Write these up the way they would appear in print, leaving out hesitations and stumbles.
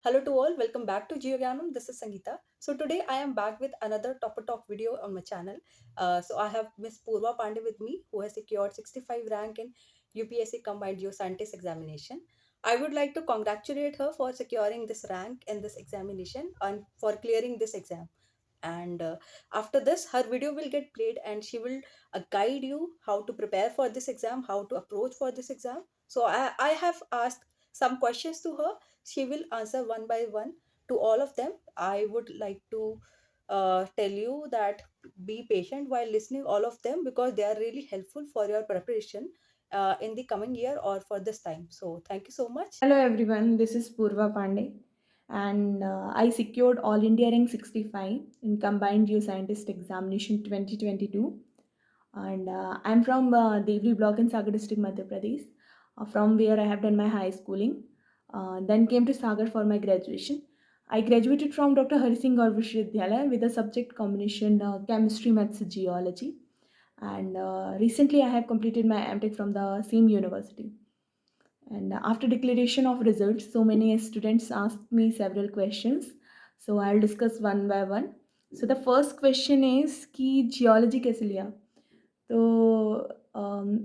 Hello to all, welcome back to GeoGyanam. This is Sangeeta. So today I am back with another Top Talk video on my channel. So I have Miss Purva Pandey with me, who has secured 65 rank in UPSC Combined Geoscientist examination. I would like to congratulate her for securing this rank in this examination and for clearing this exam. And after this, her video will get played and she will guide you how to prepare for this exam, how to approach for this exam. So I have asked some questions to her. She will answer one by one to all of them. I would like to tell you that be patient while listening all of them because they are really helpful for your preparation in the coming year or for this time. So thank you so much. Hello everyone, this is Purva Pandey, and I secured All India Rank 65 in Combined Geoscientist Examination 2022. And I'm from Devri Block in Sagar district, Madhya Pradesh, from where I have done my high schooling. Then came to Sagar for my graduation. I graduated from Dr. Hari Singh Gaur Vishyavidhyalaya with a subject combination chemistry, maths, geology. And recently I have completed my MTech from the same university. And after declaration of results, so many students asked me several questions. So I'll discuss one by one. So the first question is कि geology कैसे लिया? तो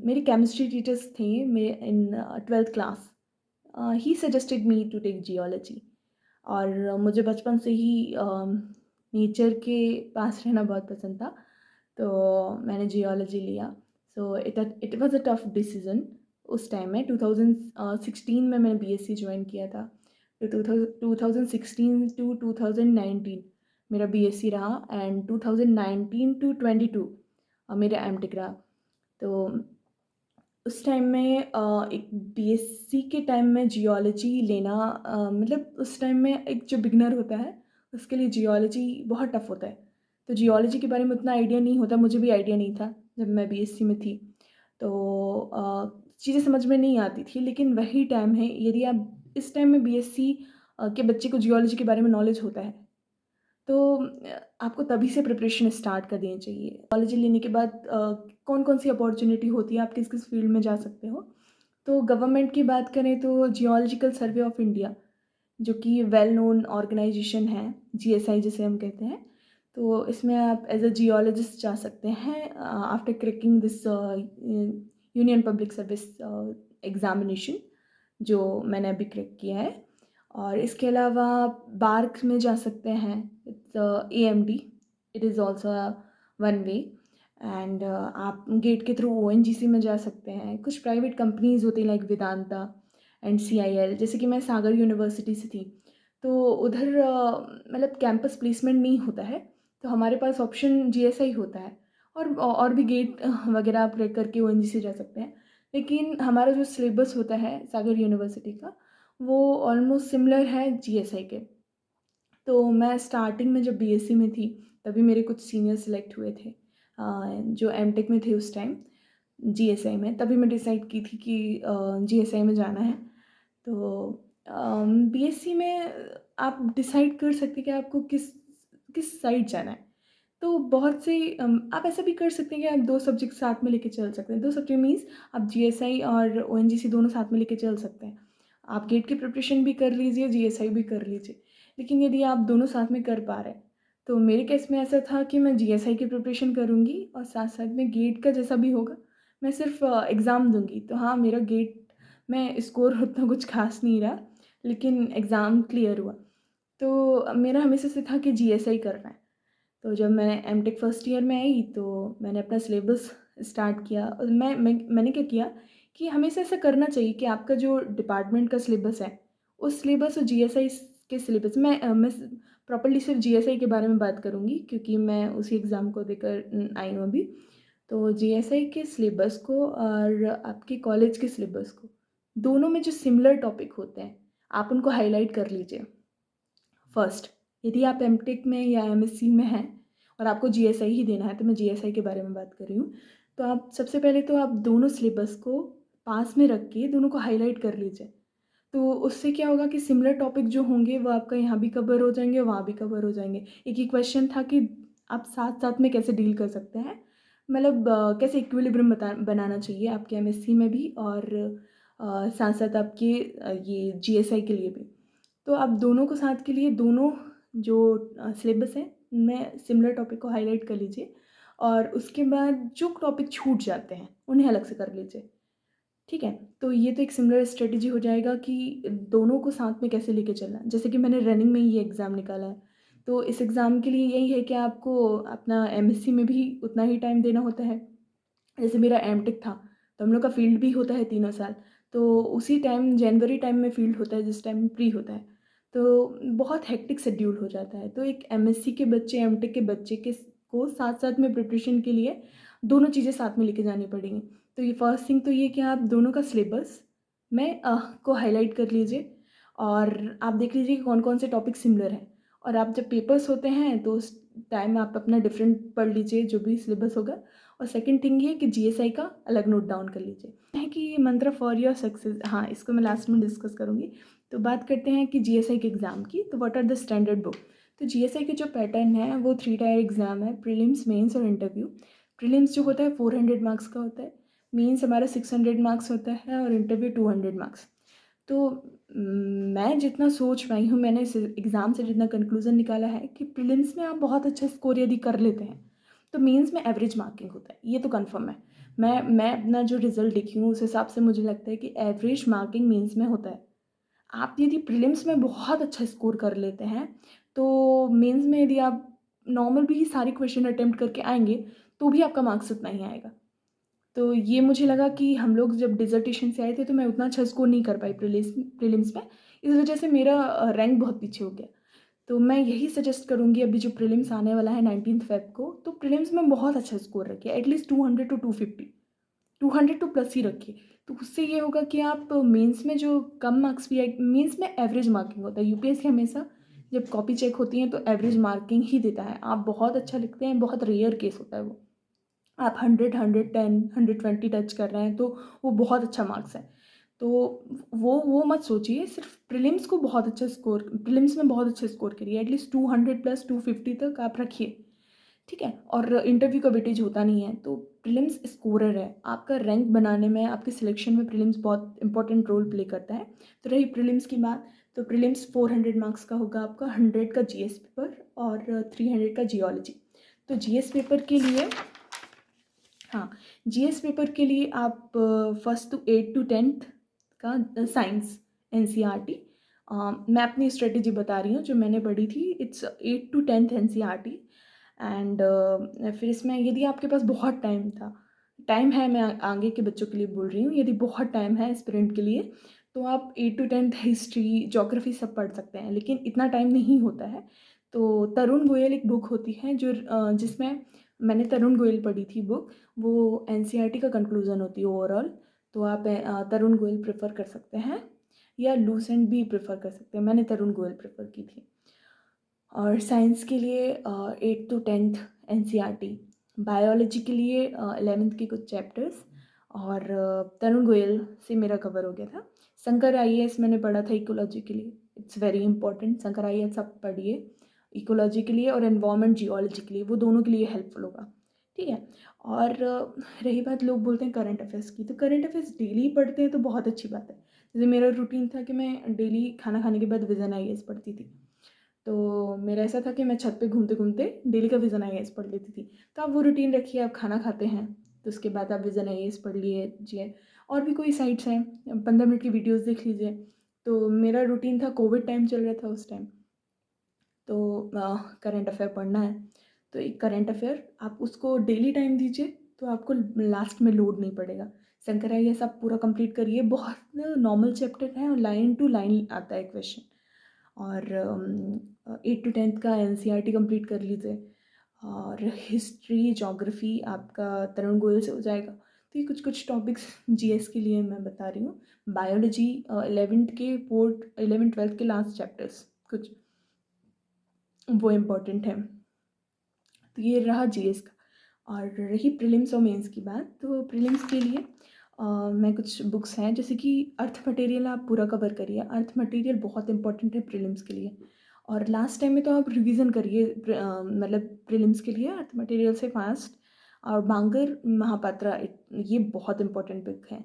मेरे chemistry teachers थे मे in 12th class. He suggested me to take geology. और मुझे बचपन से ही नेचर के पास रहना बहुत पसंद था, तो मैंने जियोलॉजी लिया. So it was a tough decision उस टाइम में. 2016 में मैंने बीएससी ज्वाइन किया था. तो 2016 टू 2019 मेरा बीएससी रहा, एंड 2019 टू 22 मेरा एमटेक रहा. तो उस टाइम में एक बीएससी के टाइम में जियोलॉजी लेना, मतलब उस टाइम में एक जो बिगनर होता है उसके लिए जियोलॉजी बहुत टफ होता है. तो जियोलॉजी के बारे में उतना आइडिया नहीं होता, मुझे भी आइडिया नहीं था जब मैं बीएससी में थी. तो चीज़ें समझ में नहीं आती थी. लेकिन वही टाइम है, यदि आप इस टाइम में बीएससी के बच्चे को जियोलॉजी के बारे में नॉलेज होता है, तो आपको तभी से प्रिपरेशन स्टार्ट कर देनी चाहिए. कॉलेज लेने के बाद कौन-कौन सी अपॉर्च्युनिटी होती है, आप किस-किस फील्ड में जा सकते हो. तो गवर्नमेंट की बात करें तो जियोलॉजिकल सर्वे ऑफ इंडिया, जो कि वेल नोन ऑर्गेनाइजेशन है, जीएसआई जिसे हम कहते हैं. तो इसमें आप एज़ अ जियोलॉजिस्ट जा सकते हैं after cracking this union public service examination, जो मैंने अभी क्रैक किया है. और इसके अलावा आप बार्क में जा सकते हैं. It's AMD, it is also one way. And आप गेट के थ्रू ओएनजीसी में जा सकते हैं. कुछ प्राइवेट कंपनीज़ होती हैं लाइक वेदांता एंड सीआईएल. जैसे कि मैं सागर यूनिवर्सिटी से थी, तो उधर मतलब कैंपस प्लेसमेंट नहीं होता है, तो हमारे पास ऑप्शन जीएसआई होता है. और भी गेट वगैरह आप क्रैक करके ओएनजीसी जा सकते हैं. लेकिन हमारा जो सिलेबस होता है सागर यूनिवर्सिटी का, वो ऑलमोस्ट सिमिलर है जीएसआई के. तो मैं स्टार्टिंग में जब बीएससी में थी, तभी मेरे कुछ सीनियर सेलेक्ट हुए थे जो एमटेक में थे उस टाइम जीएसआई में. तभी मैं डिसाइड की थी कि जीएसआई में जाना है. तो बीएससी में आप डिसाइड कर सकते हैं कि आपको किस किस साइड जाना है. तो बहुत से आप ऐसा भी कर सकते हैं कि आप 2 सब्जेक्ट साथ में लेके चल सकते हैं. 2 सब्जेक्ट मीन्स आप जीएसआई और ओएनजीसी दोनों साथ में लेके चल सकते हैं. आप गेट की प्रिपरेशन भी कर लीजिए, जीएसआई भी कर लीजिए. लेकिन यदि आप दोनों साथ में कर पा रहे हैं, तो मेरे केस में ऐसा था कि मैं जीएसआई की प्रिपरेशन करूँगी और साथ-साथ में गेट का जैसा भी होगा, मैं सिर्फ़ एग्ज़ाम दूँगी. तो हाँ, मेरा गेट में स्कोर उतना कुछ ख़ास नहीं रहा, लेकिन एग्ज़ाम क्लियर हुआ. तो मेरा हमेशा से था कि जीएसआई करना है. तो जब मैं एमटेक फर्स्ट ईयर में आई, तो मैंने अपना सिलेबस स्टार्ट किया. और मैंने क्या किया कि हमेशा ऐसा करना चाहिए कि आपका जो डिपार्टमेंट का सिलेबस है, उस सिलेबस और जीएसआई के सिलेबस मैं प्रॉपर्ली सिर्फ जीएसआई के बारे में बात करूँगी, क्योंकि मैं उसी एग्ज़ाम को देकर आई हूँ अभी. तो जीएसआई के सिलेबस को और आपके कॉलेज के सिलेबस को, दोनों में जो सिमिलर टॉपिक होते हैं, आप उनको हाइलाइट कर लीजिए. फर्स्ट, यदि आप एमटेक में या एमएससी में हैं और आपको जीएसआई ही देना है, तो मैं जीएसआई के बारे में बात कर रही हूँ. तो आप सबसे पहले तो आप दोनों सिलेबस को पास में रख के दोनों को हाइलाइट कर लीजिए. तो उससे क्या होगा कि सिमिलर टॉपिक जो होंगे वो आपका यहाँ भी कवर हो जाएँगे, वहाँ भी कवर हो जाएँगे. एक ही क्वेश्चन था कि आप साथ-साथ में कैसे डील कर सकते हैं, मतलब कैसे इक्विलिब्रियम बनाना चाहिए आपके एमएससी में भी और साथ-साथ आपके ये जीएसआई के लिए भी. तो अब दोनों को साथ के लिए दोनों जो सिलेबस है उनमें सिमिलर टॉपिक को हाईलाइट कर लीजिए और उसके बाद जो टॉपिक छूट जाते हैं उन्हें अलग से कर लीजिए। ठीक है? तो ये तो एक सिमिलर स्ट्रेटजी हो जाएगा कि दोनों को साथ में कैसे लेके चलना है। जैसे कि मैंने रनिंग में ये एग्ज़ाम निकाला है, तो इस एग्ज़ाम के लिए यही है कि आपको अपना एमएससी में भी उतना ही टाइम देना होता है। जैसे मेरा एमटेक था, तो हम लोग का फ़ील्ड भी होता है तीनों साल, तो उसी टाइम जनवरी टाइम में फ़ील्ड होता है जिस टाइम प्री होता है। तो बहुत हेक्टिक शेड्यूल हो जाता है, तो एक एमएससी के बच्चे, एमटेक के बच्चे के को साथ-साथ में प्रिपरेशन के लिए दोनों चीज़ें साथ में लेके जानी पड़ेंगी। तो ये फर्स्ट थिंग तो ये कि आप दोनों का सिलेबस में को हाइलाइट कर लीजिए और आप देख लीजिए कि कौन-कौन से टॉपिक सिमिलर हैं और आप जब पेपर्स होते हैं तो उस टाइम आप अपना डिफरेंट पढ़ लीजिए जो भी सिलेबस होगा और सेकंड थिंग ये कि जीएसआई का अलग नोट डाउन कर लीजिए। है कि मंत्र फॉर योर सक्सेस, हाँ, इसको मैं लास्ट में डिस्कस करूँगी। तो बात करते हैं कि जीएसआई के एग्ज़ाम की, तो what are the standard book. तो जीएसआई के जो पैटर्न है वो 3 टायर एग्ज़ाम है, प्रीलिम्स, मेंस और इंटरव्यू। प्रीलिम्स जो होता है 400 मार्क्स का होता है, मेंस हमारा 600 मार्क्स होता है और इंटरव्यू 200 मार्क्स। तो मैं जितना सोच पाई हूँ, मैंने इस एग्ज़ाम से जितना कंक्लूज़न निकाला है कि प्रीलिम्स में आप बहुत अच्छा स्कोर यदि कर लेते हैं, तो मेंस में एवरेज मार्किंग होता है, ये तो कन्फर्म है। मैं अपना जो रिज़ल्ट देखी हूँ, उस हिसाब से मुझे लगता है कि एवरेज मार्किंग मेंस में होता है। आप यदि प्रीलिम्स में बहुत अच्छा स्कोर कर लेते हैं, तो मेंस में यदि आप नॉर्मल भी सारे क्वेश्चन अटेम्प्ट करके आएँगे, तो भी आपका मार्क्स उतना ही आएगा। तो ये मुझे लगा कि हम लोग जब डिसर्टेशन से आए थे तो मैं उतना अच्छा स्कोर नहीं कर पाई प्रीलिम्स में, इस वजह से मेरा रैंक बहुत पीछे हो गया। तो मैं यही सजेस्ट करूँगी अभी जो प्रीलिम्स आने वाला है 19th फ़ेब को, तो प्रीलिम्स में बहुत अच्छा स्कोर रखिए, एटलीस्ट 200 टू 250, 200 टू प्लस ही रखिए। तो उससे ये होगा कि आप मेंस में जो कम मार्क्स भी आए, मेंस में एवरेज मार्किंग होता है, यूपीएससी हमेशा जब कॉपी चेक होती है तो एवरेज मार्किंग ही देता है। आप बहुत अच्छा लिखते हैं, बहुत रेयर केस होता है वो। आप 100, 110, 120 टच कर रहे हैं तो वो बहुत अच्छा मार्क्स है। तो वो मत सोचिए, सिर्फ प्रीलिम्स को बहुत अच्छा स्कोर, प्रीलिम्स में बहुत अच्छा स्कोर करिए, एटलीस्ट 200 प्लस 250 तक आप रखिए, ठीक है? और इंटरव्यू का वेटेज होता नहीं है, तो प्रीलिम्स स्कोरर है। आपका रैंक बनाने में, आपके सिलेक्शन में प्रीलिम्स बहुत इंपॉर्टेंट रोल प्ले करता है। तो रही प्रीलिम्स की बात, तो प्रीलिम्स 400 मार्क्स का होगा आपका, 100 का जीएस पेपर और 300 का जियोलॉजी। तो जीएस पेपर के लिए, हाँ, जीएस पेपर के लिए आप फर्स्ट टू 8 टू 10th का साइंस एनसीईआरटी, मैं अपनी स्ट्रेटेजी बता रही हूँ जो मैंने पढ़ी थी, it's 8 to 10th NCERT. And फिर इसमें यदि आपके पास बहुत टाइम है, मैं आगे के बच्चों के लिए बोल रही हूँ, यदि बहुत टाइम है एस्पिरेंट के लिए, तो आप 8 टू 10th हिस्ट्री, ज्योग्राफी सब पढ़ सकते हैं, लेकिन इतना टाइम नहीं होता है। तो तरुण गोयल एक बुक होती है जो जिसमें मैंने तरुण गोयल पढ़ी थी बुक, वो एनसीईआरटी का कंक्लूज़न होती है ओवरऑल। तो आप तरुण गोयल प्रेफ़र कर सकते हैं या लूसेंट भी प्रेफ़र कर सकते हैं। मैंने तरुण गोयल प्रेफ़र की थी। और साइंस के लिए 8 टू 10th एनसीईआरटी, बायोलॉजी के लिए 11th के कुछ चैप्टर्स और तरुण गोयल से मेरा कवर हो गया था। शंकर आईएएस मैंने पढ़ा था इकोलॉजी के लिए, it's very important, Shankar IAS आप पढ़िए इकोलॉजी के लिए और एनवायरनमेंट जियोलॉजी के लिए, वो दोनों के लिए हेल्पफुल होगा, ठीक है? और रही बात, लोग बोलते हैं करंट अफेयर्स की, तो करंट अफेयर्स डेली पढ़ते हैं तो बहुत अच्छी बात है। जैसे मेरा रूटीन था कि मैं डेली खाना खाने के बाद विज़न आईएएस पढ़ती थी। तो मेरा ऐसा था कि मैं छत पे घूमते-घूमते डेली का विज़न आईएएस पढ़ लेती थी। तो आप वो रूटीन रखिए, आप खाना खाते हैं, तो उसके बाद आप विज़न आईएएस पढ़ लीजिए। और भी कोई साइट्स हैं, 15 मिनट की वीडियोज़ देख लीजिए। तो मेरा रूटीन था, कोविड टाइम चल रहा था उस टाइम, तो करंट अफ़ेयर पढ़ना है, तो एक करंट अफ़ेयर आप उसको डेली टाइम दीजिए, तो आपको लास्ट में लोड नहीं पड़ेगा। शंकर आईएएस आप पूरा कंप्लीट करिए, बहुत नॉर्मल चैप्टर है और लाइन टू लाइन आता है क्वेश्चन। और 8 टू 10th का एनसीईआरटी कंप्लीट कर लीजिए और हिस्ट्री, ज्योग्राफी आपका तरुण गोयल से हो जाएगा। तो ये कुछ-कुछ टॉपिक्स जीएस के लिए मैं बता रही हूँ। बायोलॉजी 11th-12th के लास्ट चैप्टर्स कुछ वो इम्पोर्टेंट हैं। तो ये रहा जीएस का। और रही प्रीलिम्स और मेंस की बात, तो प्रीलिम्स के लिए मैं कुछ बुक्स हैं, जैसे कि अर्थ मटेरियल आप पूरा कवर करिए। अर्थ मटेरियल बहुत इंपॉर्टेंट है प्रीलिम्स के लिए। और लास्ट टाइम में तो आप रिवीजन करिए, मतलब प्रीलिम्स के लिए अर्थ मटेरियल से फास्ट। और भांगर महापात्रा, ये बहुत इंपॉर्टेंट बुक है।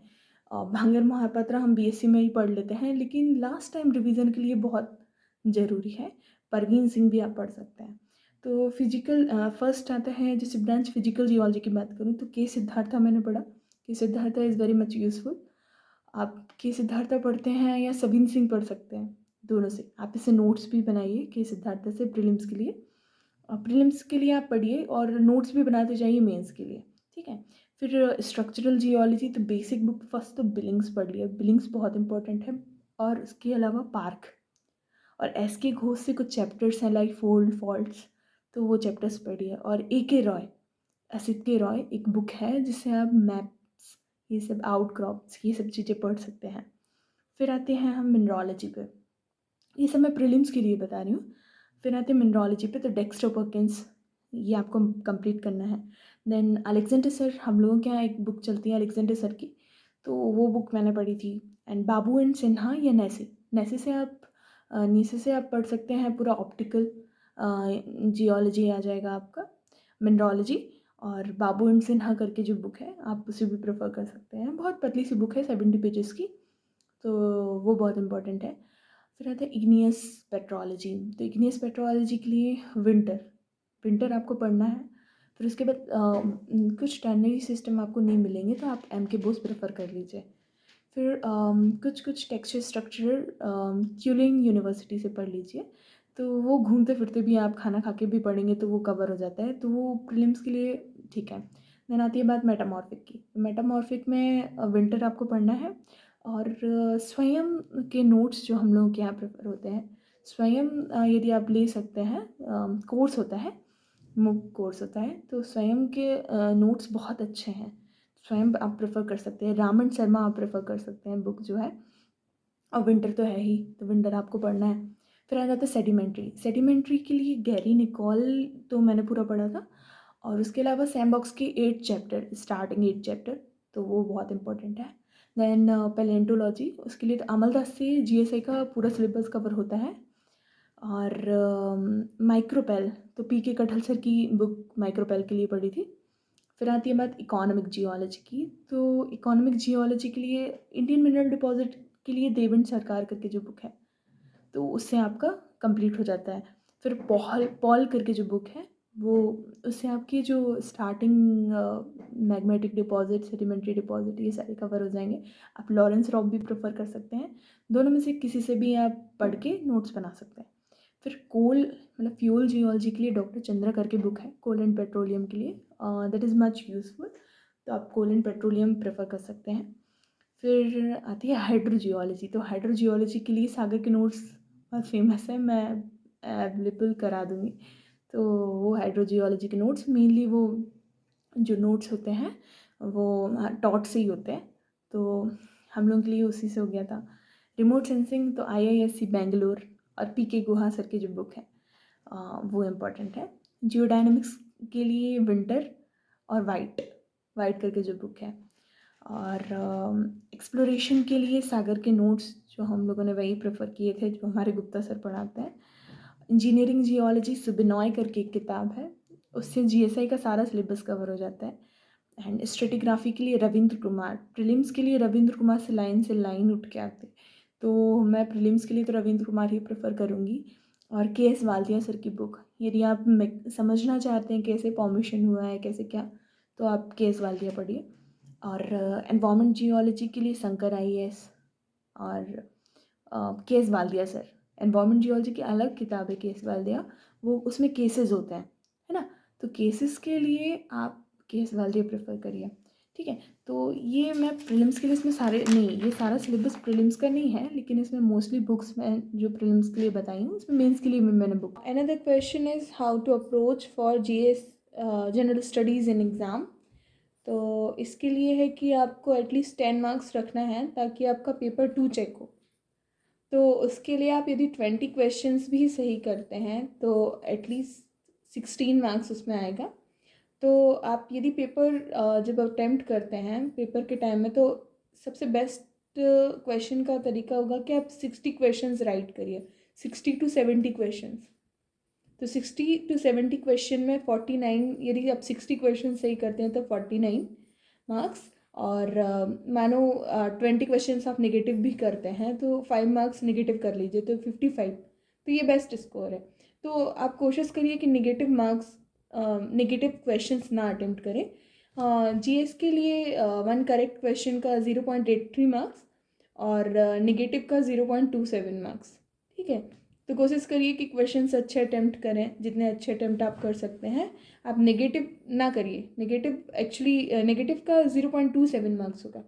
भांगर महापात्रा हम बीएससी में ही पढ़ लेते हैं, लेकिन लास्ट टाइम रिवीजन के लिए बहुत ज़रूरी है। परवीन सिंह भी आप पढ़ सकते हैं। तो फर्स्ट आता है, जैसे ब्रांच फिजिकल जियोलॉजी की बात करूँ तो के सिद्धार्था मैंने पढ़ा। के Siddhartha is very much useful. आप के सिद्धार्था पढ़ते हैं या सबिन सिंह पढ़ सकते हैं, दोनों से। आप इसे नोट्स भी बनाइए के सिद्धार्था से प्रीलिम्स के लिए। प्रीलिम्स के लिए आप पढ़िए और नोट्स भी बनाते जाइए मेंस के लिए, ठीक है। फिर स्ट्रक्चरल जियोलॉजी, तो बेसिक बुक फर्स्ट तो बिलिंग्स पढ़ लिया। बिलिंग्स बहुत इंपॉर्टेंट है। और उसके अलावा पार्क और एस के घोष से कुछ चैप्टर्स हैं लाइक फोल्ड फॉल्ट्स, तो वो चैप्टर्स पढ़िए। और ए के रॉय, असित के रॉय एक बुक है जिससे आप मैप्स, ये सब आउटक्रॉप्स, ये सब चीज़ें पढ़ सकते हैं। फिर आते हैं हम मिनरोलॉजी पे। ये सब मैं प्रीलिम्स के लिए बता रही हूँ। फिर आते हैं मिनरोलॉजी पे, तो डेक्स्टर पर्किंस, ये आपको कंप्लीट करना है। देन अलेक्जेंडर सर, हम लोगों के यहाँ एक बुक चलती है अलेक्जेंडर सर की, तो वो बुक मैंने पढ़ी थी। एंड बाबू एंड सिन्हा या नेसे, नेसे से आप पढ़ सकते हैं पूरा ऑप्टिकल जियोलॉजी आ जाएगा आपका, मिनरोलॉजी। और बाबू एंड सिन्हा करके जो बुक है आप उसे भी प्रेफर कर सकते हैं। बहुत पतली सी बुक है, 70 पेजेस की, तो वो बहुत इंपॉर्टेंट है। फिर आता है इग्नियस पेट्रोलॉजी, तो इग्नियस पेट्रोलॉजी के लिए विंटर आपको पढ़ना है। फिर उसके बाद कुछ टर्नरी सिस्टम आपको नहीं मिलेंगे तो आप एम के बोस प्रेफर कर लीजिए। फिर कुछ कुछ टेक्सचर स्ट्रक्चर क्यूलिंग यूनिवर्सिटी से पढ़ लीजिए, तो वो घूमते फिरते भी आप खाना खा के भी पढ़ेंगे तो वो कवर हो जाता है, तो वो प्रीलिम्स के लिए ठीक है। देन आती है बात मेटामॉर्फिक की। मेटामॉर्फिक में विंटर आपको पढ़ना है। और स्वयं के नोट्स जो हम लोगों के यहाँ प्रेफर होते हैं, स्वयं यदि आप ले सकते हैं, कोर्स होता है, मुक कोर्स होता है, तो स्वयं के नोट्स बहुत अच्छे हैं। स्वयं आप प्रेफर कर सकते हैं। रामन शर्मा आप प्रेफर कर सकते हैं बुक जो है। और विंटर तो है ही, तो विंटर आपको पढ़ना है। फिर आ जाता है सेडिमेंट्री। सेडिमेंट्री के लिए गैरी निकोल तो मैंने पूरा पढ़ा था। और उसके अलावा सैमबॉक्स की 8 चैप्टर, स्टार्टिंग 8 चैप्टर, तो वो बहुत इंपॉर्टेंट है। देन पैलेंटोलॉजी, उसके लिए तो अमलदास से जीएसआई का पूरा सिलेबस कवर होता है। और माइक्रोपेल, तो पी के कटहल सर की बुक माइक्रोपेल के लिए पढ़ी थी। फिर आती है बात इकोनॉमिक जियोलॉजी की, तो इकोनॉमिक जियोलॉजी के लिए इंडियन मिनरल डिपॉजिट के लिए देवेंद्र सरकार करके जो बुक है, तो उससे आपका कंप्लीट हो जाता है। फिर पॉल पॉल करके जो बुक है, वो उससे आपकी जो starting magmatic deposit, sedimentary deposit, ये सारे कवर हो जाएंगे। आप लॉरेंस रॉब भी प्रेफर कर सकते हैं। दोनों में से किसी से भी आप पढ़ के नोट्स बना सकते हैं। फिर कोल मतलब फ्यूल जियोलॉजी के लिए डॉक्टर चंद्रा करके बुक है, कोल एंड पेट्रोलियम के लिए, दैट इज़ मच यूजफुल, तो आप कोल एंड पेट्रोलियम प्रेफर कर सकते हैं। फिर आती है हाइड्रोजियोलॉजी, तो हाइड्रोजियोलॉजी के लिए सागर के नोट्स बहुत फेमस है, मैं अवेलेबल करा दूँगी। तो वो हाइड्रोजियोलॉजी के नोट्स मेनली, वो जो नोट्स होते हैं वो टॉट से ही होते हैं, तो हम लोग के लिए उसी से हो गया था। रिमोट सेंसिंग तो आईआईएससी बेंगलोर और पीके गुहा सर की जो बुक है वो इम्पॉर्टेंट है। जियोडायनेमिक्स के लिए विंटर और वाइट वाइट करके जो बुक है। और एक्सप्लोरेशन के लिए सागर के नोट्स जो हम लोगों ने वही प्रेफर किए थे जो हमारे गुप्ता सर पढ़ाते हैं। इंजीनियरिंग जियोलॉजी सुबिनॉय करके एक किताब है, उससे जीएसआई का सारा सिलेबस कवर हो जाता है। एंड स्ट्रेटिग्राफी के लिए रविंद्र कुमार, प्रीलिम्स के लिए रविंद्र कुमार से लाइन उठ के आते, तो मैं प्रीलिम्स के लिए तो रविंद्र कुमार ही प्रेफर करूँगी। और के एस वालदिया सर की बुक, यदि आप समझना चाहते हैं कैसे फॉर्मेशन हुआ है कैसे क्या, तो आप के एस वालदिया पढ़िए। और एनवायरमेंट जियोलॉजी के लिए शंकर आईएएस और के एस वालदिया सर। एनवायरमेंट जियोलॉजी की अलग किताब है के एस वालदिया, वो उसमें केसेस होते हैं, है ना, तो केसेस के लिए आप के एस वालदिया प्रेफर करिए, ठीक है। तो ये मैं प्रीलिम्स के लिए इसमें सारे नहीं, ये सारा सिलेबस प्रीलिम्स का नहीं है, लेकिन इसमें मोस्टली बुक्स मैं जो प्रीलिम्स के लिए बताई हूँ इसमें मेंस के लिए भी मैंने book. Another question is how to approach for GS general studies in exam. तो इसके लिए है कि आपको एटलीस्ट 10 मार्क्स रखना है ताकि आपका पेपर 2 चेक हो। तो उसके लिए आप यदि 20 क्वेश्चंस भी सही करते हैं तो एटलीस्ट 16 मार्क्स उसमें आएगा। तो आप यदि पेपर जब अटेम्प्ट करते हैं पेपर के टाइम में, तो सबसे बेस्ट क्वेश्चन का तरीका होगा कि आप 60 क्वेश्चंस राइट करिए, 60 to 70 क्वेश्चंस। तो 60 to 70 क्वेश्चन में 49, यदि आप 60 क्वेश्चन सही करते हैं तो 49 मार्क्स। और मानो 20 क्वेश्चन आप नेगेटिव भी करते हैं तो 5 मार्क्स नेगेटिव कर लीजिए तो 55। तो तो ये बेस्ट स्कोर है। तो आप कोशिश करिए कि नेगेटिव क्वेश्चंस ना अटेम्प्ट करें। जीएस के लिए 1 करेक्ट क्वेश्चन का 0.83 मार्क्स और नेगेटिव का 0.27 मार्क्स। ठीक है, तो कोशिश करिए कि क्वेश्चंस अच्छे अटेम्प्ट करें, जितने अच्छे अटेम्प्ट आप कर सकते हैं। आप नेगेटिव ना करिए, नेगेटिव का 0.27 मार्क्स होगा,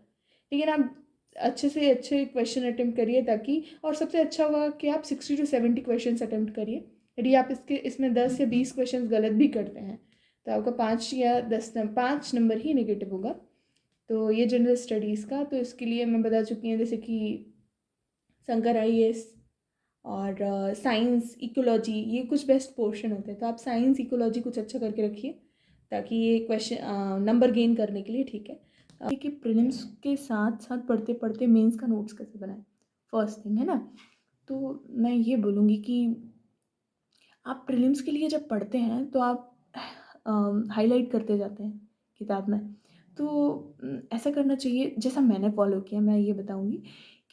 लेकिन आप अच्छे से अच्छे क्वेश्चन अटेम्प्ट करिए, ताकि और सबसे अच्छा होगा कि आप 60 to 70 क्वेश्चन अटेम्प्ट करिए। यदि आप इसमें 10 या 20 क्वेश्चन गलत भी करते हैं तो आपका 5 नंबर ही नेगेटिव होगा। तो ये जनरल स्टडीज़ का, तो इसके लिए मैं बता चुकी हूँ, जैसे कि शंकर आईएएस और साइंस इकोलॉजी, ये कुछ बेस्ट पोर्शन होते हैं। तो आप साइंस इकोलॉजी कुछ अच्छा करके रखिए, ताकि ये क्वेश्चन नंबर गेन करने के लिए ठीक है। कि प्रीलिम्स के साथ साथ पढ़ते पढ़ते मेंस का नोट्स कैसे बनाएं, फर्स्ट थिंग है ना। तो मैं ये बोलूँगी कि आप प्रीलिम्स के लिए जब पढ़ते हैं तो आप हाईलाइट करते जाते हैं किताब में। तो ऐसा करना चाहिए जैसा मैंने फॉलो किया। मैं ये बताऊँगी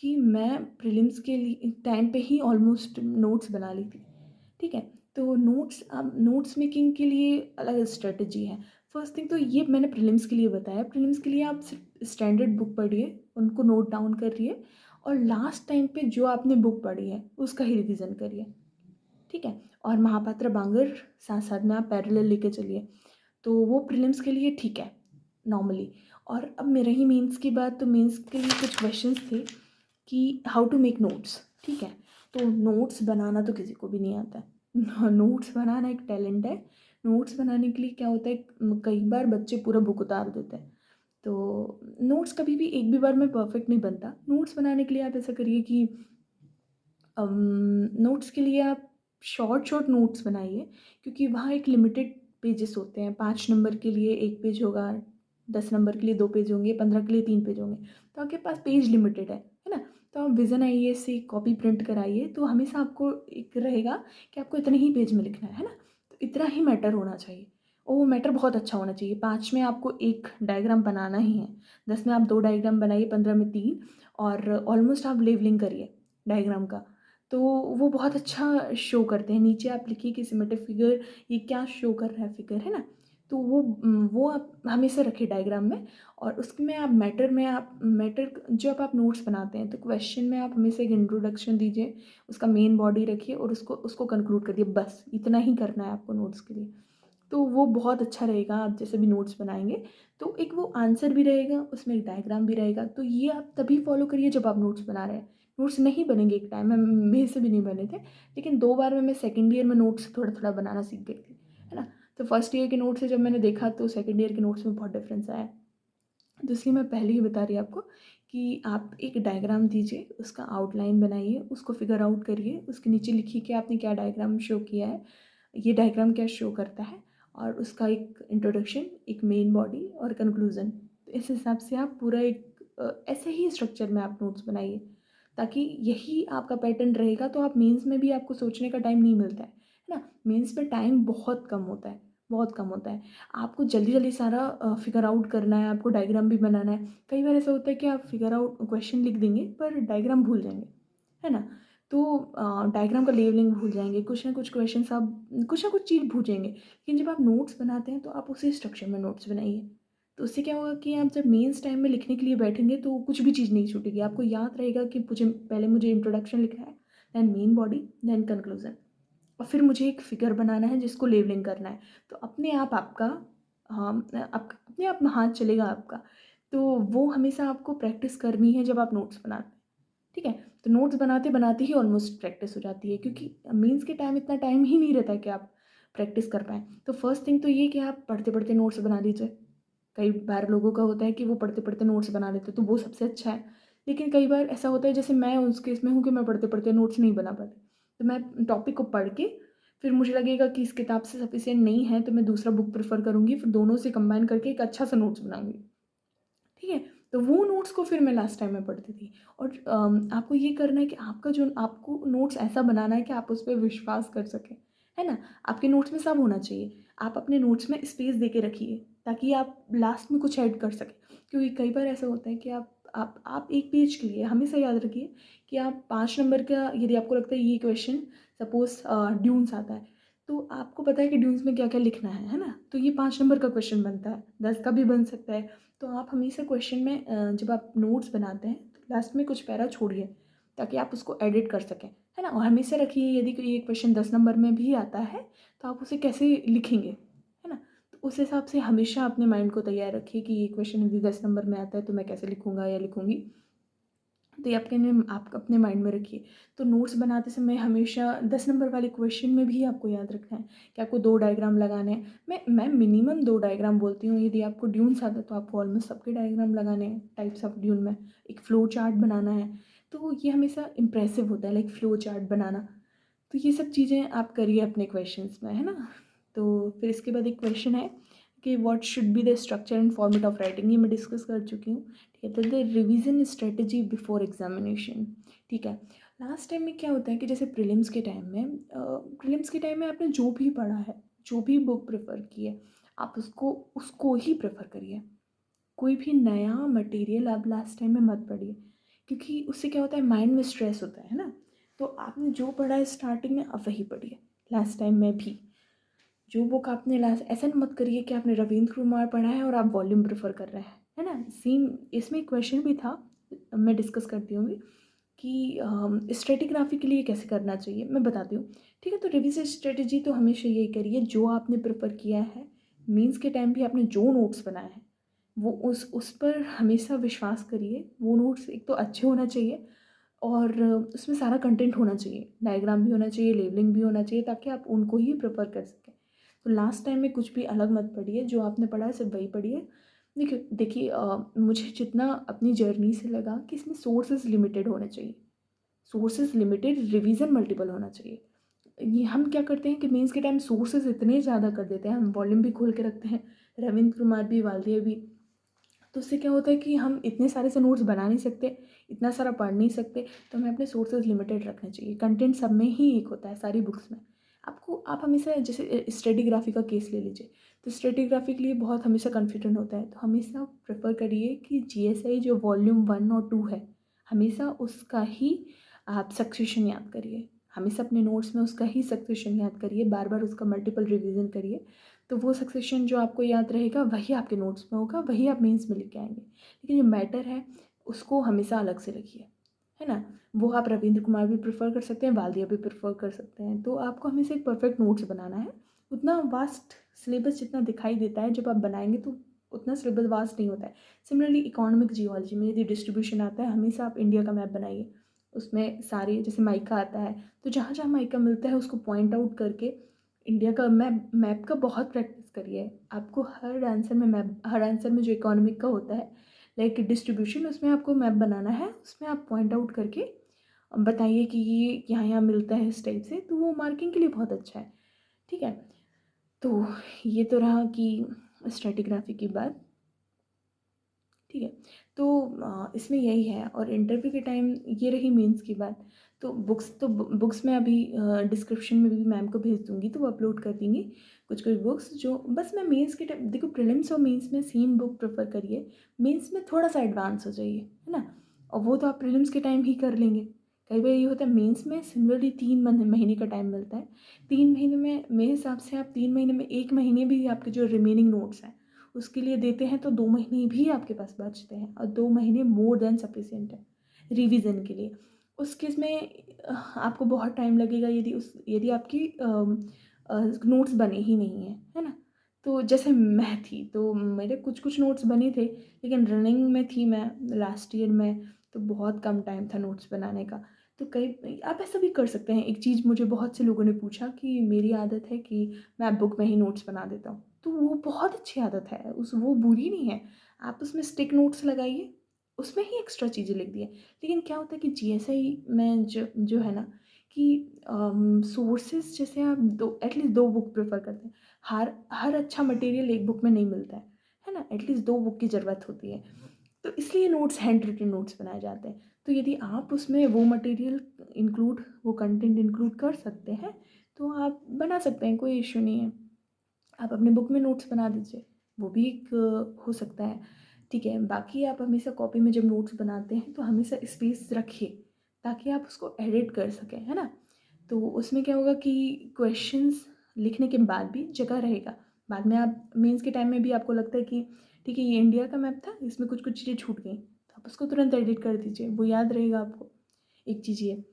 कि मैं प्रीलिम्स के लिए टाइम पे ही ऑलमोस्ट नोट्स बना ली थी। ठीक है, तो नोट्स मेकिंग के लिए अलग स्ट्रेटजी है। फर्स्ट थिंग तो ये मैंने प्रीलिम्स के लिए बताया। प्रीलिम्स के लिए आप सिर्फ स्टैंडर्ड बुक पढ़िए, उनको नोट डाउन करिए और लास्ट टाइम पे जो आपने बुक पढ़ी है उसका ही रिवीजन करिए। ठीक है, और महापात्र बांगर साथ साथ में आप पैरेलल लेके चलिए, तो वो प्रीलिम्स के लिए ठीक है नॉर्मली। और अब मेरा ही मेंस की बात, तो मेंस के लिए कुछ क्वेश्चंस थे कि हाउ टू मेक नोट्स। ठीक है, तो नोट्स बनाना तो किसी को भी नहीं आता है। नोट्स बनाना एक टैलेंट है। नोट्स बनाने के लिए क्या होता है, कई बार बच्चे पूरा बुक उतार देते हैं। तो नोट्स कभी भी एक भी बार में परफेक्ट नहीं बनता। नोट्स बनाने के लिए आप ऐसा करिए कि नोट्स के लिए आप शॉर्ट नोट्स बनाइए, क्योंकि वहाँ एक लिमिटेड पेजेस होते हैं। 5 नंबर के लिए 1 पेज होगा, 10 नंबर के लिए 2 पेज होंगे, 15 के लिए 3 पेज होंगे। तो आपके पास पेज लिमिटेड है ना। तो आप विज़न आईएएस से कॉपी प्रिंट कराइए, तो हमेशा आपको एक रहेगा कि आपको इतने ही पेज में लिखना है ना। तो इतना ही मैटर होना चाहिए और वो मैटर बहुत अच्छा होना चाहिए। 5 में आपको एक डायग्राम बनाना ही है, 10 में आप 2 डायग्राम बनाइए, 15 में 3, और ऑलमोस्ट आप लेवलिंग करिए डायग्राम का। तो वो बहुत अच्छा शो करते हैं। नीचे आप लिखिए कि सिमेट्रिक फिगर ये क्या शो कर रहा है फिगर, है ना। तो वो आप हमेशा रखिए डायग्राम में। और उसमें आप मैटर जब आप नोट्स बनाते हैं तो क्वेश्चन में आप हमेशा एक इंट्रोडक्शन दीजिए, उसका मेन बॉडी रखिए और उसको उसको कंक्लूड कर दिए, बस इतना ही करना है आपको नोट्स के लिए। तो वो बहुत अच्छा रहेगा। आप जैसे भी नोट्स बनाएंगे तो एक वो आंसर भी रहेगा, उसमें एक डायग्राम भी रहेगा। तो ये आप तभी फॉलो करिए जब आप नोट्स बना रहे हैं। नोट्स नहीं बनेंगे एक टाइम में, मेरे से भी नहीं बने थे, लेकिन 2 बार में मैं सेकेंड ईयर में नोट्स थोड़ा थोड़ा बनाना सीख गई थी, है ना। तो फर्स्ट ईयर के नोट्स से जब मैंने देखा तो सेकेंड ईयर के नोट्स में बहुत डिफरेंस आया। तो इसलिए मैं पहले ही बता रही आपको कि आप एक डायग्राम दीजिए, उसका आउटलाइन बनाइए, उसको फिगर आउट करिए, उसके नीचे लिखिए कि आपने क्या डायग्राम शो किया है, ये डायग्राम क्या शो करता है, और उसका एक इंट्रोडक्शन, एक मेन बॉडी और कंक्लूज़न। तो इस हिसाब से आप पूरा एक ऐसे ही स्ट्रक्चर में आप नोट्स बनाइए, ताकि यही आपका पैटर्न रहेगा। तो आप मेंस में भी आपको सोचने का टाइम नहीं मिलता है ना। मेंस में टाइम बहुत कम होता है, बहुत कम होता है। आपको जल्दी जल्दी सारा फिगर आउट करना है, आपको डायग्राम भी बनाना है। कई बार ऐसा होता है कि आप फिगर आउट क्वेश्चन लिख देंगे पर डायग्राम भूल जाएंगे, है ना। तो डायग्राम का लेवलिंग भूल जाएंगे, कुछ ना कुछ क्वेश्चन आप कुछ ना कुछ चीज़ भूलेंगे। लेकिन जब आप नोट्स बनाते हैं तो आप उसी स्ट्रक्चर में नोट्स बनाइए। तो उससे क्या होगा कि आप जब मेंस टाइम में लिखने के लिए बैठेंगे तो कुछ भी चीज़ नहीं छूटेगी। आपको याद रहेगा कि मुझे इंट्रोडक्शन लिखना है, then main body, then conclusion, और फिर मुझे एक फिगर बनाना है जिसको लेवलिंग करना है। तो अपने आप आपका, हाँ, अपने आप में हाथ चलेगा आपका। तो वो हमेशा आपको प्रैक्टिस करनी है जब आप नोट्स बनाते हैं। ठीक है, तो नोट्स बनाते बनाते ही ऑलमोस्ट प्रैक्टिस हो जाती है, क्योंकि मीन्स के टाइम इतना टाइम ही नहीं रहता है कि आप प्रैक्टिस कर पाएँ। तो फर्स्ट थिंग तो ये कि आप पढ़ते पढ़ते नोट्स बना लीजिए। कई बार लोगों का होता है कि वो पढ़ते पढ़ते नोट्स बना लेते हैं, तो वो सबसे अच्छा है। लेकिन कई बार ऐसा होता है, जैसे मैं उस केस में हूँ कि मैं पढ़ते पढ़ते नोट्स नहीं बना पाती। तो मैं टॉपिक को पढ़ के फिर मुझे लगेगा कि इस किताब से सफिशिएंट नहीं है, तो मैं दूसरा बुक प्रेफर करूँगी, फिर दोनों से कंबाइन करके एक अच्छा सा नोट्स बनाऊँगी। ठीक है, तो वो नोट्स को फिर मैं लास्ट टाइम में पढ़ती थी। और आपको ये करना है कि आपको नोट्स ऐसा बनाना है कि आप उस पे विश्वास कर सकें, है ना। आपके नोट्स में सब होना चाहिए। आप अपने नोट्स में स्पेस दे के रखिए, ताकि आप लास्ट में कुछ ऐड कर सकें। क्योंकि कई बार ऐसा होता है कि आप आप एक पेज के लिए हमेशा याद रखिए कि आप 5 नंबर का, यदि आपको लगता है ये क्वेश्चन सपोज़ ड्यून्स आता है, तो आपको पता है कि ड्यून्स में क्या-क्या लिखना है ना? तो ये 5 नंबर का क्वेश्चन बनता है, 10 का भी बन सकता है। तो आप हमेशा क्वेश्चन में जब आप नोट्स बनाते हैं, तो लास्ट में कुछ पैरा छोड़िए, ताकि आप उसको एडिट कर सकें, है ना? और हमेशा रखिए यदि कोई ये क्वेश्चन 10 नंबर में भी आता है, तो आप उसे कैसे लिखेंगे, है ना? तो उस हिसाब से हमेशा अपने माइंड को तैयार रखिए कि ये क्वेश्चन यदि 10 नंबर में आता है, तो मैं कैसे लिखूँगा या लिखूँगी। तो ये आप अपने माइंड में रखिए। तो नोट्स बनाते समय हमेशा 10 नंबर वाले क्वेश्चन में भी आपको याद रखना है कि आपको 2 डायग्राम लगाने हैं। मैं मिनिमम 2 डायग्राम बोलती हूँ, यदि आपको ड्यून्स आता है तो आपको ऑलमोस्ट सबके डायग्राम लगाने हैं टाइप्स ऑफ ड्यून में। एक फ्लो चार्ट बनाना है, तो ये हमेशा इम्प्रेसिव होता है, लाइक फ्लो चार्ट बनाना। तो ये सब चीज़ें आप करिए अपने क्वेश्चंस में, है ना? तो फिर इसके बाद एक क्वेश्चन है कि what should be the structure and format of writing, ये मैं डिस्कस कर चुकी हूँ। ठीक है, तो the revision strategy before examination. ठीक है, लास्ट टाइम में क्या होता है कि जैसे प्रीलिम्स के टाइम में आपने जो भी पढ़ा है, जो भी बुक प्रेफर की है, आप उसको उसको ही प्रेफर करिए। कोई भी नया मटेरियल आप लास्ट टाइम में मत पढ़िए, क्योंकि उससे क्या होता है, माइंड में स्ट्रेस होता है ना? तो आपने जो पढ़ा है स्टार्टिंग में, अब वही पढ़िए लास्ट टाइम में भी। जो बुक आपने लास्ट, ऐसा मत करिए कि आपने रविंद्र कुमार पढ़ा है और आप वॉल्यूम प्रेफर कर रहे हैं, है ना? सेम इसमें क्वेश्चन भी था, मैं डिस्कस करती हूँ कि स्ट्रेटिग्राफी के लिए कैसे करना चाहिए, मैं बताती हूँ। ठीक है, तो रिविजन स्ट्रेटजी तो हमेशा यही करिए जो आपने प्रेफर किया है। मीन्स के टाइम भी आपने जो नोट्स बनाए हैं, वो उस पर हमेशा विश्वास करिए। वो नोट्स एक तो अच्छे होना चाहिए, और उसमें सारा कंटेंट होना चाहिए, डायग्राम भी होना चाहिए, लेबलिंग भी होना चाहिए, ताकि आप उनको ही प्रेफर कर सकें। तो लास्ट टाइम में कुछ भी अलग मत पढ़िए, जो आपने पढ़ा है सिर्फ वही पढ़िए। देखिए देखिए मुझे जितना अपनी जर्नी से लगा कि इसमें सोर्सेज लिमिटेड होने चाहिए, सोर्सेज लिमिटेड, रिवीजन मल्टीपल होना चाहिए। ये हम क्या करते हैं कि मेंस के टाइम सोर्सेज इतने ज़्यादा कर देते हैं, हम वॉल्यूम भी खोल के रखते हैं, रविंद्र कुमार भी, वालदिया भी। तो उससे क्या होता है कि हम इतने सारे से नोट्स बना नहीं सकते, इतना सारा पढ़ नहीं सकते। तो हमें अपने सोर्सेज लिमिटेड रखने चाहिए। कंटेंट सब में ही एक होता है, सारी बुक्स में। आप हमेशा, जैसे स्ट्रेटिग्राफी का केस ले लीजिए, तो स्ट्रेटिग्राफी के लिए बहुत हमेशा कन्फ्यूजन होता है। तो हमेशा प्रेफर करिए कि जीएसआई जो वॉल्यूम 1 और 2 है, हमेशा उसका ही आप सक्सेशन याद करिए। हमेशा अपने नोट्स में उसका ही सक्सेशन याद करिए, बार बार उसका मल्टीपल रिवीजन करिए। तो वो सक्सेशन जो आपको याद रहेगा, वही आपके नोट्स में होगा, वही आप मेंस में लिख के आएंगे। लेकिन जो मैटर है, उसको हमेशा अलग से रखिए, है ना? वो आप रविंद्र कुमार भी प्रेफर कर सकते हैं, वालदिया भी प्रेफर कर सकते हैं। तो आपको हमेशा एक परफेक्ट नोट्स बनाना है। उतना वास्ट सिलेबस जितना दिखाई देता है, जब आप बनाएंगे तो उतना सिलेबस वास्ट नहीं होता है। सिमिलरली इकोनॉमिक जियोलॉजी में यदि डिस्ट्रीब्यूशन आता है, हमेशा आप इंडिया का मैप बनाइए। उसमें सारे, जैसे माइका आता है, तो जहाँ जहाँ माइका मिलता है उसको पॉइंट आउट करके इंडिया का मैप मैप का बहुत प्रैक्टिस करिए। आपको हर आंसर में जो इकोनॉमिक का होता है, लाइक डिस्ट्रीब्यूशन, उसमें आपको मैप बनाना है। उसमें आप पॉइंट आउट करके बताइए कि ये यहाँ यहाँ मिलता है इस टाइप से, तो वो मार्किंग के लिए बहुत अच्छा है। ठीक है, तो ये तो रहा कि स्ट्रेटिग्राफी की बात। ठीक है, तो इसमें यही है। और इंटरव्यू के टाइम ये रही मेंस की बात। तो बुक्स में अभी डिस्क्रिप्शन में भी मैम को भेज दूँगी, तो वो अपलोड कर देंगी कुछ कुछ बुक्स, जो बस मैं मेंस के टाइम, देखो प्रीलिम्स और मेंस में सेम बुक प्रेफर करिए, मेंस में थोड़ा सा एडवांस हो जाइए, है ना? और वो तो आप प्रीलिम्स के टाइम ही कर लेंगे। कई बार ये होता है मेंस में सिमिलरली 3 महीने का टाइम मिलता है। 3 महीने में मेरे हिसाब से आप 3 महीने में 1 महीने भी आपके जो रिमेनिंग नोट्स हैं उसके लिए देते हैं, तो 2 महीने भी आपके पास बचते हैं, और 2 महीने मोर देन सफिशिएंट है रिवीजन के लिए। उस केस में आपको बहुत टाइम लगेगा, यदि आपकी नोट्स बने ही नहीं हैं, है ना? तो जैसे मैं थी, तो मेरे कुछ कुछ नोट्स बने थे, लेकिन रनिंग में थी मैं लास्ट ईयर में, तो बहुत कम टाइम था नोट्स बनाने का। तो कई आप ऐसा भी कर सकते हैं। एक चीज़ मुझे बहुत से लोगों ने पूछा कि मेरी आदत है कि मैं बुक में ही नोट्स बना देता हूँ। तो वो बहुत अच्छी आदत है, वो बुरी नहीं है। आप उसमें स्टिक नोट्स लगाइए, उसमें ही एक्स्ट्रा चीज़ें लिख दिए। लेकिन क्या होता है कि जीएसआई में जो जो है ना, कि सोर्सेज, जैसे आप एटलीस्ट 2 बुक प्रेफर करते हैं। हर अच्छा मटेरियल एक बुक में नहीं मिलता है ना? एटलीस्ट 2 बुक की ज़रूरत होती है। तो इसलिए नोट्स, हैंड रिटन नोट्स बनाए जाते हैं। तो यदि आप उसमें वो कंटेंट इंक्लूड कर सकते हैं, तो आप बना सकते हैं, कोई इश्यू नहीं है। आप अपने बुक में नोट्स बना दीजिए, वो भी एक हो सकता है। ठीक है। बाकी आप हमेशा कॉपी में जब नोट्स बनाते हैं तो हमेशा स्पेस रखिए ताकि आप उसको एडिट कर सकें, है ना? तो उसमें क्या होगा कि क्वेश्चंस लिखने के बाद भी जगह रहेगा। बाद में आप मेंस के टाइम में भी आपको लगता है कि ठीक है, ये इंडिया का मैप था, इसमें कुछ-कुछ चीज़ें छूट गई, तो आप उसको तुरंत एडिट कर दीजिए, वो याद रहेगा आपको। एक चीज़ ये।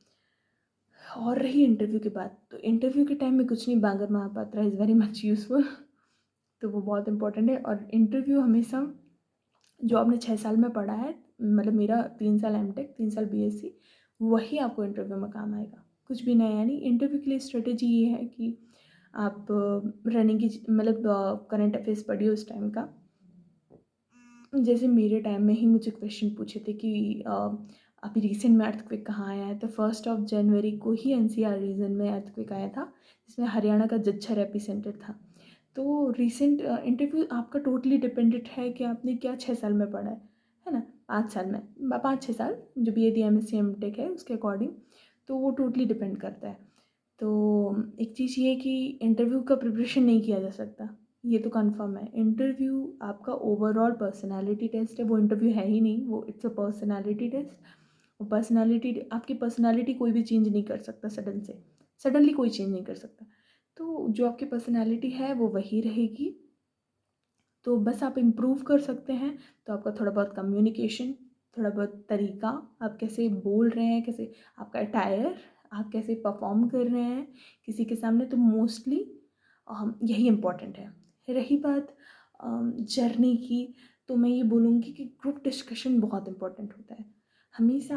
और रही इंटरव्यू की बात, तो इंटरव्यू के टाइम में कुछ नहीं, Bangar Mahapatra is very much useful. तो वो बहुत इंपॉर्टेंट है। और इंटरव्यू हमेशा जो आपने 6 साल में पढ़ा है, मतलब मेरा 3 साल एमटेक, 3 साल बीएससी, वही आपको इंटरव्यू में काम आएगा, कुछ भी नया नहीं। इंटरव्यू के लिए स्ट्रेटेजी ये है कि आप रनिंग की मतलब करंट अफेयर्स पढ़िए उस टाइम का। जैसे मेरे टाइम में ही मुझे क्वेश्चन पूछे थे कि अभी रिसेंट में अर्थक्वेक कहाँ आया है, तो 1 जनवरी को ही एनसीआर रीजन में अर्थक्वेक आया था, जिसमें हरियाणा का झज्जर एपिसेंटर था। तो रिसेंट इंटरव्यू आपका टोटली डिपेंडेंट है कि आपने क्या 6 साल में पढ़ा है ना? 5 साल में, 5-6 साल जो B Ed M S C M Tech है उसके अकॉर्डिंग, तो वो टोटली डिपेंड करता है। तो एक चीज़ ये है कि इंटरव्यू का प्रिपरेशन नहीं किया जा सकता, ये तो कन्फर्म है। इंटरव्यू आपका ओवरऑल पर्सनैलिटी टेस्ट है, वो इंटरव्यू है ही नहीं, वो इट्स अ पर्सनैलिटी टेस्ट। और पर्सनैलिटी, आपकी पर्सनैलिटी कोई भी चेंज नहीं कर सकता सडन से, सडनली कोई चेंज नहीं कर सकता। तो जो आपकी पर्सनैलिटी है वो वही रहेगी। तो बस आप इम्प्रूव कर सकते हैं, तो आपका थोड़ा बहुत कम्युनिकेशन, थोड़ा बहुत तरीका, आप कैसे बोल रहे हैं, कैसे आपका अटायर, आप कैसे परफॉर्म कर रहे हैं किसी के सामने, तो मोस्टली यही इम्पॉर्टेंट है। रही बात जर्नी की, तो मैं ये बोलूँगी कि ग्रुप डिस्कशन बहुत इम्पॉर्टेंट होता है। हमेशा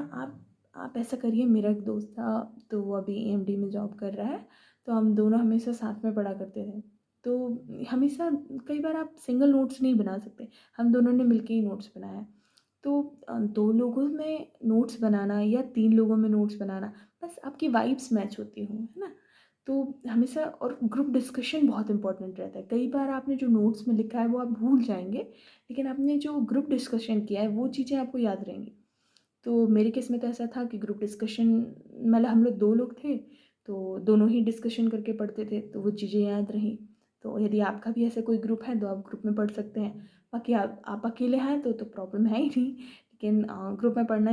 आप ऐसा करिए, मेरा एक दोस्त था, तो वो अभी एएमडी में जॉब कर रहा है, तो हम दोनों हमेशा साथ में पढ़ा करते थे। तो हमेशा, कई बार आप सिंगल नोट्स नहीं बना सकते, हम दोनों ने मिलके ही नोट्स बनाया। तो 2 लोगों में नोट्स बनाना या 3 लोगों में नोट्स बनाना, बस आपकी वाइब्स मैच होती हों, है ना? तो हमेशा, और ग्रुप डिस्कशन बहुत इंपॉर्टेंट रहता है। कई बार आपने जो नोट्स में लिखा है वो आप भूल जाएँगे, लेकिन आपने जो ग्रुप डिस्कशन किया है वो चीज़ें आपको याद रहेंगी। तो मेरे केस में तो ऐसा था कि ग्रुप डिस्कशन, मतलब हम लोग 2 लोग थे, तो दोनों ही डिस्कशन करके पढ़ते थे, तो वो चीज़ें याद रहीं। तो यदि आपका भी ऐसा कोई ग्रुप है तो आप ग्रुप में पढ़ सकते हैं। बाकी आप अकेले हैं तो प्रॉब्लम है ही नहीं, लेकिन ग्रुप में पढ़ना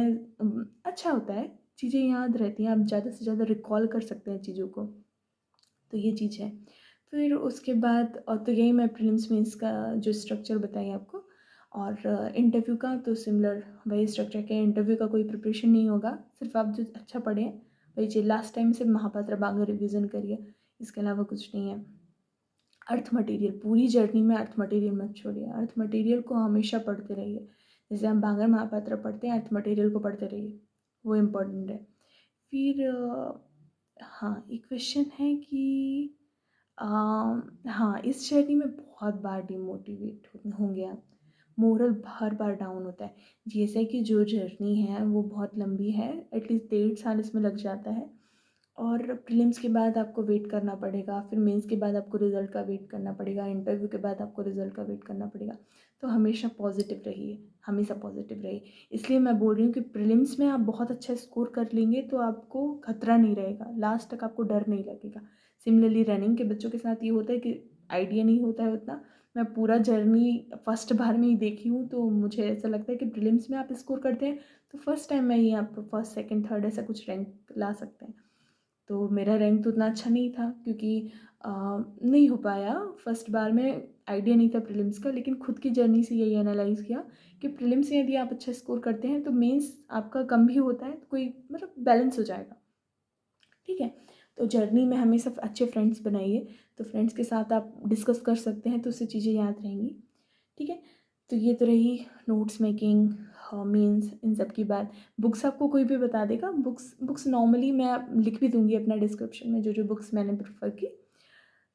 अच्छा होता है, चीज़ें याद रहती हैं, आप ज़्यादा से ज़्यादा रिकॉल कर सकते हैं चीज़ों को, तो ये चीज़ है। फिर उसके बाद, और तो यही मैं प्रीलिम्स मेंस का जो स्ट्रक्चर बताई आपको, और इंटरव्यू का तो सिमिलर वही स्ट्रक्चर के, इंटरव्यू का कोई प्रिपरेशन नहीं होगा, सिर्फ आप जो अच्छा पढ़ें वही चीज़। लास्ट टाइम सिर्फ महापात्रा बांग्ला रिवीजन करिए, इसके अलावा कुछ नहीं है। अर्थ मटेरियल, पूरी जर्नी में अर्थ मटेरियल मत छोड़िए, अर्थ मटेरियल को हमेशा पढ़ते रहिए। जैसे हम बांग्ला महापात्रा पढ़ते हैं, अर्थ मटेरियल को पढ़ते रहिए, वो इम्पोर्टेंट है। फिर हाँ, एक क्वेश्चन है कि हाँ, इस जर्नी में बहुत बार डिमोटिवेट होंगे आप, मोरल हर बार डाउन होता है। जैसे कि जो जर्नी है वो बहुत लंबी है, एटलीस्ट 1.5 साल इसमें लग जाता है, और प्रीलिम्स के बाद आपको वेट करना पड़ेगा, फिर मेंस के बाद आपको रिज़ल्ट का वेट करना पड़ेगा, इंटरव्यू के बाद आपको रिज़ल्ट का वेट करना पड़ेगा। तो हमेशा पॉजिटिव रहिए, हमेशा पॉजिटिव रहिए। इसलिए मैं बोल रही हूँ कि प्रीलिम्स में आप बहुत अच्छा स्कोर कर लेंगे तो आपको खतरा नहीं रहेगा, लास्ट तक आपको डर नहीं लगेगा। सिमिलरली रनिंग के बच्चों के साथ ये होता है कि आइडिया नहीं होता है उतना। मैं पूरा जर्नी फर्स्ट बार में ही देखी हूँ, तो मुझे ऐसा लगता है कि प्रीलिम्स में आप स्कोर करते हैं तो फर्स्ट टाइम में ही आप फर्स्ट, सेकंड, थर्ड ऐसा कुछ रैंक ला सकते हैं। तो मेरा रैंक तो उतना अच्छा नहीं था, क्योंकि नहीं हो पाया फर्स्ट बार में, आइडिया नहीं था प्रीलिम्स का। लेकिन खुद की जर्नी से यही एनालाइज़ किया कि प्रीलिम्स में यदि आप अच्छा स्कोर करते हैं तो मेंस आपका कम भी होता है, तो कोई मतलब बैलेंस हो जाएगा, ठीक है? तो जर्नी में हमेशा अच्छे फ्रेंड्स बनाइए, तो फ्रेंड्स के साथ आप डिस्कस कर सकते हैं, तो उससे चीज़ें याद रहेंगी, ठीक है? तो ये तो रही नोट्स मेकिंग, मीन्स इन सब की बात। बुक्स आपको कोई भी बता देगा, बुक्स बुक्स नॉर्मली मैं लिख भी दूँगी अपना डिस्क्रिप्शन में, जो जो बुक्स मैंने प्रेफ़र की।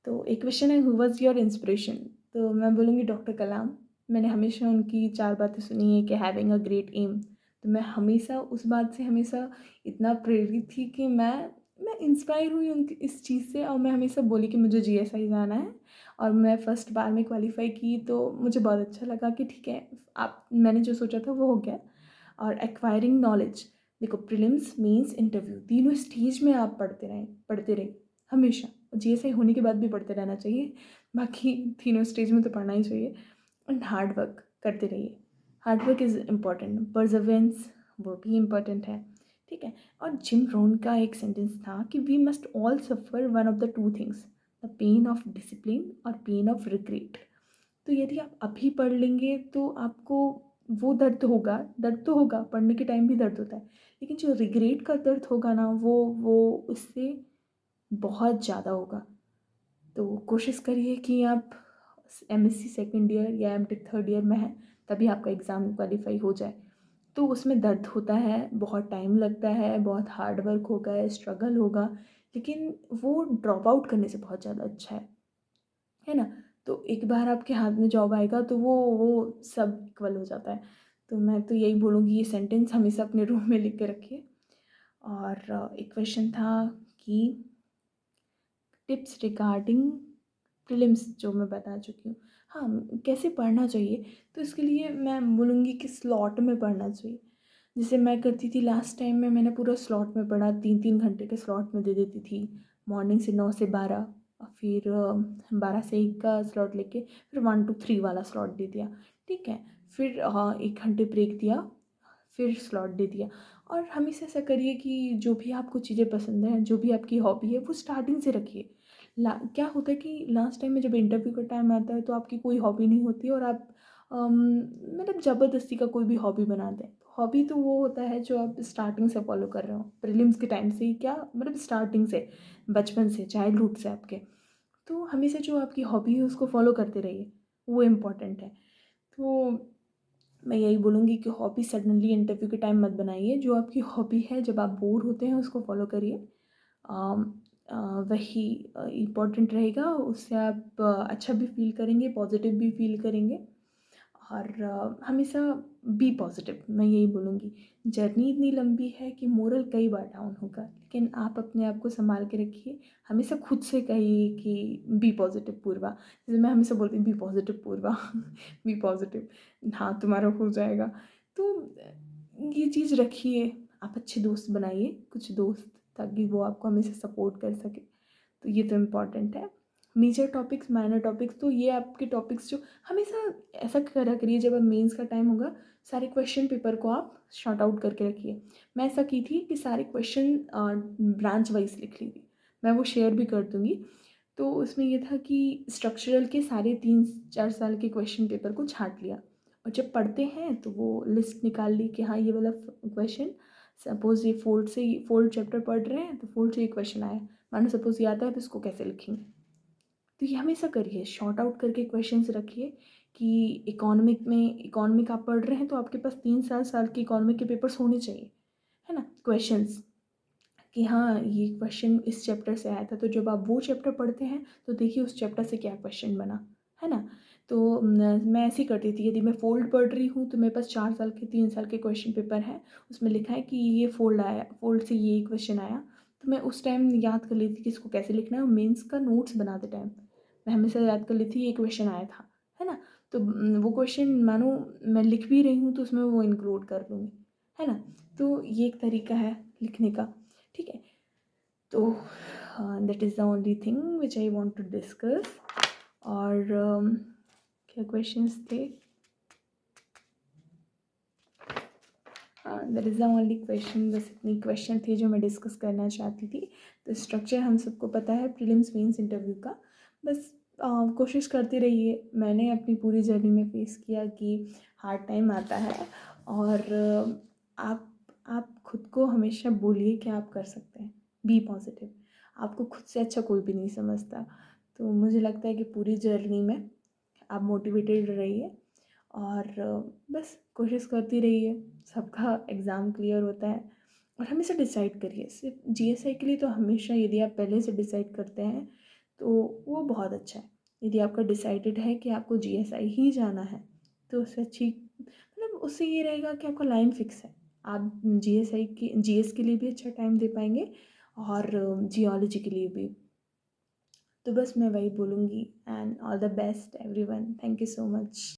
तो एक क्वेश्चन है, हु वाज़ योर इंस्पिरेशन? तो मैं बोलूँगी डॉक्टर कलाम। मैंने हमेशा उनकी 4 बातें सुनी हैं कि हैविंग अ ग्रेट एम। तो मैं हमेशा उस बात से हमेशा इतना प्रेरित थी कि मैं इंस्पायर हुई उनकी इस चीज़ से, और मैं हमेशा बोली कि मुझे जीएसआई जाना है, और मैं फर्स्ट बार में क्वालीफाई की, तो मुझे बहुत अच्छा लगा कि ठीक है, आप मैंने जो सोचा था वो हो गया। और एक्वायरिंग नॉलेज, देखो प्रीलिम्स, मेंस, इंटरव्यू, तीनों स्टेज में आप पढ़ते रहिए हमेशा। जीएसआई होने के बाद भी पढ़ते रहना चाहिए, बाकी तीनों स्टेज में तो पढ़ना ही चाहिए। एंड हार्ड वर्क करते रहिए, हार्डवर्क इज़ इम्पॉर्टेंट, परजर्वेंस वो भी इम्पॉर्टेंट है, ठीक है। और जिम रोन का एक सेंटेंस था कि we must all suffer one of the two things, the pain of discipline और पेन ऑफ रिग्रेट। तो यदि आप अभी पढ़ लेंगे तो आपको वो दर्द तो होगा, पढ़ने के टाइम भी दर्द होता है, लेकिन जो रिग्रेट का दर्द होगा ना वो उससे बहुत ज़्यादा होगा। तो कोशिश करिए कि आप एमएससी सेकंड ईयर या एमटेक थर्ड ईयर में हैं, तभी आपका एग्ज़ाम क्वालिफाई हो जाए। तो उसमें दर्द होता है, बहुत टाइम लगता है, बहुत हार्ड वर्क होगा, स्ट्रगल होगा, लेकिन वो ड्रॉप आउट करने से बहुत ज़्यादा अच्छा है ना? तो एक बार आपके हाथ में जॉब आएगा तो वो सब इक्वल हो जाता है। तो मैं तो यही बोलूँगी, ये सेंटेंस हमेशा अपने रूम में लिख के रखिए। और एक क्वेश्चन था कि टिप्स रिगार्डिंग प्रीलिम्स, जो मैं बता चुकी हूँ। हाँ, कैसे पढ़ना चाहिए? तो इसके लिए मैं बोलूँगी कि स्लॉट में पढ़ना चाहिए। जैसे मैं करती थी लास्ट टाइम में, मैंने पूरा स्लॉट में पढ़ा, 3-3 घंटे के स्लॉट में दे देती थी। मॉर्निंग से 9 से 12, और फिर 12 से 1 का स्लॉट लेके फिर 1 to 3 वाला स्लॉट दे दिया, ठीक है। फिर 1 घंटे ब्रेक दिया, फिर स्लॉट दे दिया। और हमेशा ऐसा करिए कि जो भी आपको चीज़ें पसंद हैं, जो भी आपकी हॉबी है, वो स्टार्टिंग से रखिए। क्या होता है कि लास्ट टाइम में जब इंटरव्यू का टाइम आता है तो आपकी कोई हॉबी नहीं होती और आप मतलब ज़बरदस्ती का कोई भी हॉबी बना दें। हॉबी तो वो होता है जो आप स्टार्टिंग से फॉलो कर रहे हो, प्रीलिम्स के टाइम से ही, क्या मतलब स्टार्टिंग से, बचपन से, चाइल्डहुड से आपके। तो हमेशा जो आपकी हॉबी है उसको फॉलो करते रहिए, वो इम्पोर्टेंट है। तो मैं यही बोलूँगी कि हॉबी सडनली इंटरव्यू के टाइम मत बनाइए। जो आपकी हॉबी है, जब आप बोर होते हैं उसको फॉलो करिए। अम, अ, वही इम्पोर्टेंट रहेगा, उससे आप अच्छा भी फील करेंगे, पॉजिटिव भी फील करेंगे। और हमेशा बी पॉजिटिव, मैं यही बोलूँगी। जर्नी इतनी लंबी है कि मोरल कई बार डाउन होगा, लेकिन आप अपने आप को संभाल के रखिए। हमेशा खुद से कहिए कि बी पॉजिटिव पूर्वा, जैसे मैं हमेशा बोलती हूँ बी पॉजिटिव पूर्वा बी पॉजिटिव, हाँ तुम्हारा हो जाएगा। तो ये चीज़ रखिए। आप अच्छे दोस्त बनाइए, कुछ दोस्त, ताकि वो आपको हमेशा सपोर्ट कर सके। तो ये तो इम्पॉर्टेंट है। मेजर टॉपिक्स, माइनर टॉपिक्स, तो ये आपके टॉपिक्स जो हमेशा ऐसा करा करिए, जब अब मेंस का टाइम होगा सारे क्वेश्चन पेपर को आप शॉर्ट आउट करके रखिए। मैं ऐसा की थी कि सारे क्वेश्चन ब्रांच वाइज लिख ली थी, मैं वो शेयर भी कर दूँगी। तो उसमें ये था कि स्ट्रक्चरल के सारे 3-4 साल के क्वेश्चन पेपर को छाँट लिया, और जब पढ़ते हैं तो वो लिस्ट निकाल ली कि हाँ ये वाला क्वेश्चन, सपोज़ ये फोर्थ चैप्टर पढ़ रहे हैं तो फोर्थ से ये क्वेश्चन आया, मानो सपोज़ ये आता है तो इसको कैसे लिखेंगे। तो ये हमेशा करिए, शॉर्ट आउट करके क्वेश्चंस रखिए। कि इकोनॉमिक आप पढ़ रहे हैं तो आपके पास 3-4 साल के इकोनॉमिक के पेपर्स होने चाहिए, है ना, क्वेश्चंस, कि हाँ ये क्वेश्चन इस चैप्टर से आया था, तो जब आप वो चैप्टर पढ़ते हैं तो देखिए उस चैप्टर से क्या क्वेश्चन बना, है ना। तो मैं ऐसे ही करती थी, यदि मैं फोल्ड पढ़ रही हूँ तो मेरे पास 4 साल के 3 साल के क्वेश्चन पेपर हैं, उसमें लिखा है कि ये फोल्ड आया, फोल्ड से ये क्वेश्चन आया, तो मैं उस टाइम याद कर लेती कि इसको कैसे लिखना है, और मेंस का नोट्स बनाते टाइम मैं हमेशा याद कर लेती ये क्वेश्चन आया था, है ना। तो वो क्वेश्चन मानो मैं लिख भी रही हूँ तो उसमें वो इंक्लूड कर लूँगी, है ना। तो ये एक तरीका है लिखने का, ठीक है। तो that is the only thing which I want to discuss. और क्या क्वेश्चंस थे? That is the only question, बस इतनी क्वेश्चन थे जो मैं डिस्कस करना चाहती थी। तो स्ट्रक्चर हम सबको पता है प्रीलिम्स मेंस इंटरव्यू का, बस कोशिश करते रहिए। मैंने अपनी पूरी जर्नी में फेस किया कि हार्ड टाइम आता है, और आप खुद को हमेशा बोलिए कि आप कर सकते हैं, बी पॉजिटिव। आपको खुद से अच्छा कोई भी नहीं समझता। तो मुझे लगता है कि पूरी जर्नी में आप मोटिवेटेड रहिए, और बस कोशिश करती रहिए, सबका एग्ज़ाम क्लियर होता है। और हमेशा डिसाइड करिए, सिर्फ जीएसआई के लिए तो हमेशा, यदि आप पहले से डिसाइड करते हैं तो वो बहुत अच्छा है। यदि आपका डिसाइडेड है कि आपको जीएसआई ही जाना है, तो उससे अच्छी, मतलब उससे ये रहेगा कि आपका लाइन फिक्स है। आप जीएस के लिए भी अच्छा टाइम दे पाएंगे, और जियोलॉजी के लिए भी। तो बस मैं वही बोलूँगी, and all the best everyone, thank you so much.